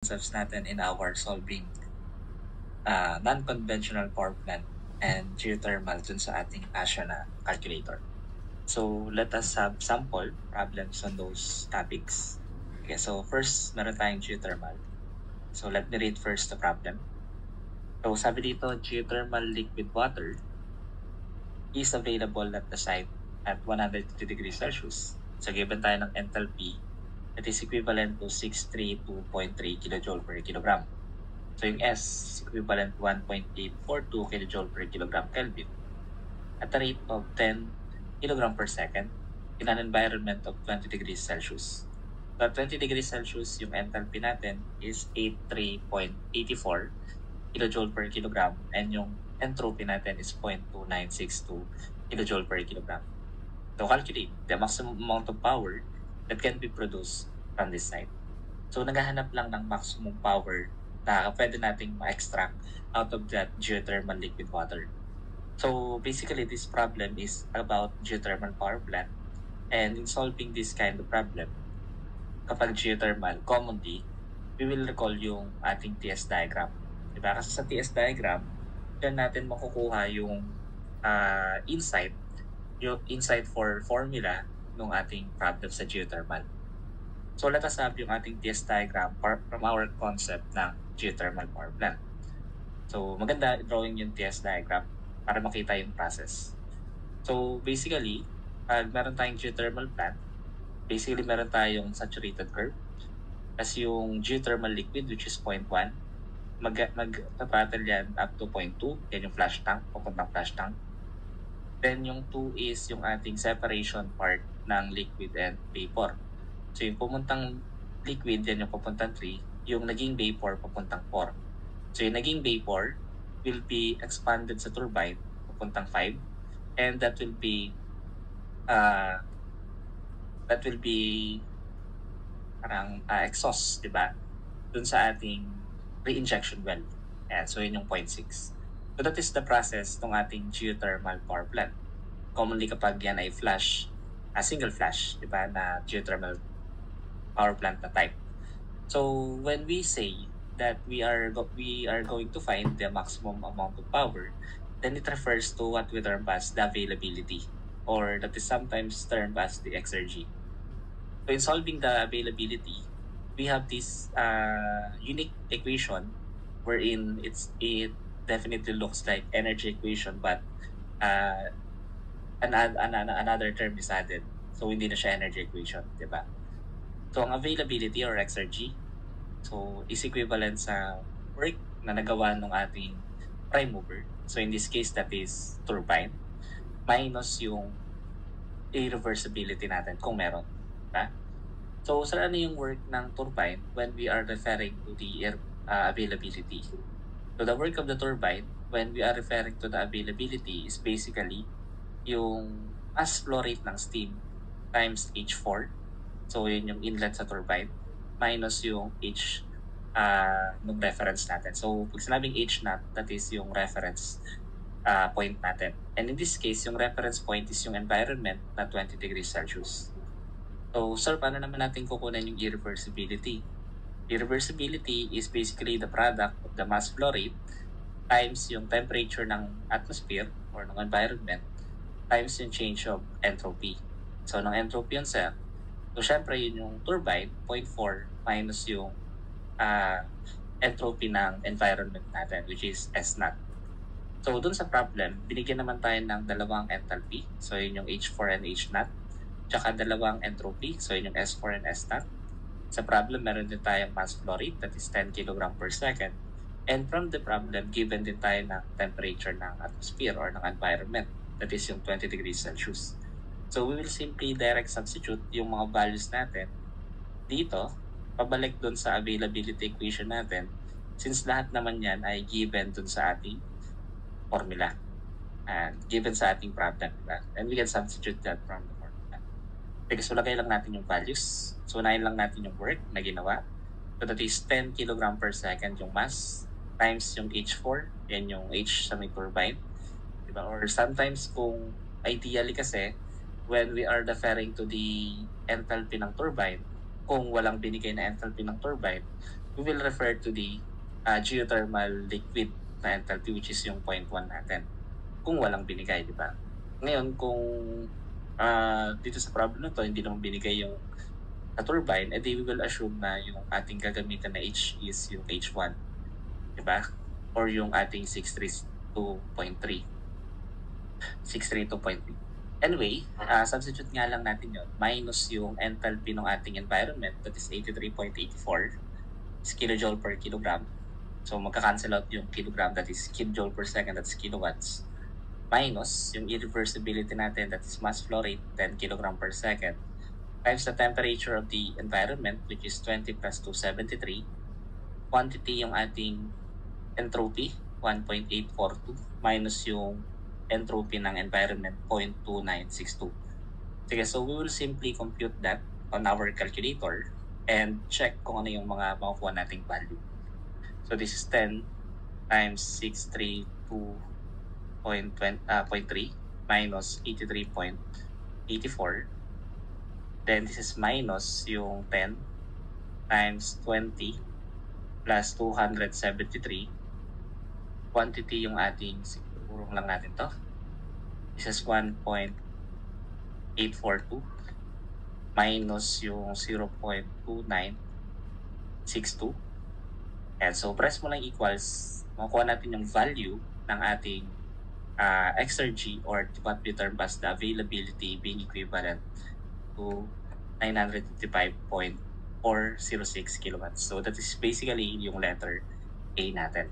concepts natin in our solving non-conventional power plant and geothermal dun sa ating ASHA na calculator. So let us have sample problems on those topics. Okay, so first, meron tayong geothermal. So let me read first the problem. So sabi dito, geothermal liquid water is available at the site at 150 degrees Celsius. So given tayo ng enthalpy, that is equivalent to 632.3 kJ per kilogram. So yung S is equivalent to 1.842 kJ per kilogram Kelvin at a rate of 10 kg per second in an environment of 20 degrees Celsius. So at 20 degrees Celsius, yung enthalpy natin is 83.84 kJ per kilogram and yung entropy natin is 0.2962 kJ per kilogram. So calculate the maximum amount of power that can be produced from this site. So naghahanap lang ng maximum power na pwede nating ma-extract out of that geothermal liquid water. So basically, this problem is about geothermal power plant. And in solving this kind of problem, kapag geothermal, commonly, we will recall yung ating TS diagram. Diba? Kasi sa TS diagram, dyan natin makukuha yung insight for formula ng ating problem sa geothermal. So let us have yung ating TS diagram from our concept ng geothermal power plant. So maganda drawing yung TS diagram para makita yung process. So basically, meron tayong geothermal plant. Basically, meron tayong saturated curve. Tapos yung geothermal liquid, which is 0.1, mag-battle yan up to 0.2. Yan yung flash tank, papuntang flash tank. Then yung 2 is yung ating separation part ng liquid and vapor. So yung pumuntang liquid, yan yung papuntang 3. Yung naging vapor, papuntang 4. So yung naging vapor will be expanded sa turbine, papuntang 5. And that will be parang exhaust, diba? Dun sa ating re-injection well. Ayan, so yun yung 0.6. So that is the process ng ating geothermal power plant. Commonly kapag yan ay flash, single flash, diba, na geothermal power plant na type. So when we say that we are going to find the maximum amount of power, then it refers to what we term as the availability, or that is sometimes termed as the exergy. So in solving the availability, we have this unique equation wherein it definitely looks like energy equation, but another term is added. So hindi na siya energy equation, diba? So ang availability or exergy, so is equivalent sa work na nagawa ng ating prime mover. So in this case, that is turbine, minus yung irreversibility natin kung meron. Diba? So saan yung work ng turbine when we are referring to the availability? So the work of the turbine when we are referring to the availability is basically yung mass flow rate ng steam times H4. So yun yung inlet sa turbine minus yung H nung reference natin. So pag sinabing H naught, that is yung reference point natin. And in this case, yung reference point is yung environment na 20 degrees Celsius. So sir, paano naman natin kukunan yung irreversibility? Irreversibility is basically the product of the mass flow rate times yung temperature ng atmosphere or ng environment times yung change of entropy. So ng entropy yun, sir. So syempre yun yung turbine, 0.4 minus yung entropy ng environment natin, which is S naught. So dun sa problem, binigyan naman tayo ng dalawang enthalpy. So yun yung H4 and H naught. Tsaka dalawang entropy. So yun yung S4 and S naught. Sa problem, meron din tayong mass flow rate, that is 10 kg per second. And from the problem, given din tayo ng temperature ng atmosphere or ng environment, that is yung 20 degrees Celsius. So we will simply direct substitute yung mga values natin dito, pabalik dun sa availability equation natin, since lahat naman yan ay given dun sa ating formula and given sa ating problem. And we can substitute that from the formula. Because lagay lang natin yung values. So unahin lang natin yung work na ginawa. So that is 10 kg per second yung mass times yung H4, yan yung H sa may turbine. Diba? Or sometimes kung ideally kasi, when we are referring to the enthalpy ng turbine, kung walang binigay na enthalpy ng turbine, we will refer to the geothermal liquid na enthalpy, which is yung 0.1 natin. Kung walang binigay, di ba? Ngayon, kung dito sa problem na to, hindi naman binigay yung turbine, edi we will assume na yung ating gagamitan na H is yung H1. Di ba? Or yung ating 632.3. 632.3. Anyway, substitute nga lang natin yun. Minus yung enthalpy ng ating environment, that is 83.84 kilojoule per kilogram. So magka-cancel out yung kilogram, that is kilojoule per second, that's kilowatts. Minus yung irreversibility natin, that is mass flow rate, 10 kilogram per second. Times the temperature of the environment, which is 20 plus 273. Quantity yung ating entropy, 1.842, minus yung entropy ng environment, 0.2962. Sige, so we will simply compute that on our calculator and check kung ano yung mga makukuha nating value. So this is 10 times 632.3 minus 83.84. Then this is minus yung 10 times 20 plus 273. Quantity yung ating, sigurong lang natin to. This is 1.842 minus yung 0.2962. And so press mo lang equals, makuha natin yung value ng ating exergy, or what we term as the availability, being equivalent to 955.406 kilowatts. So that is basically yung letter A natin.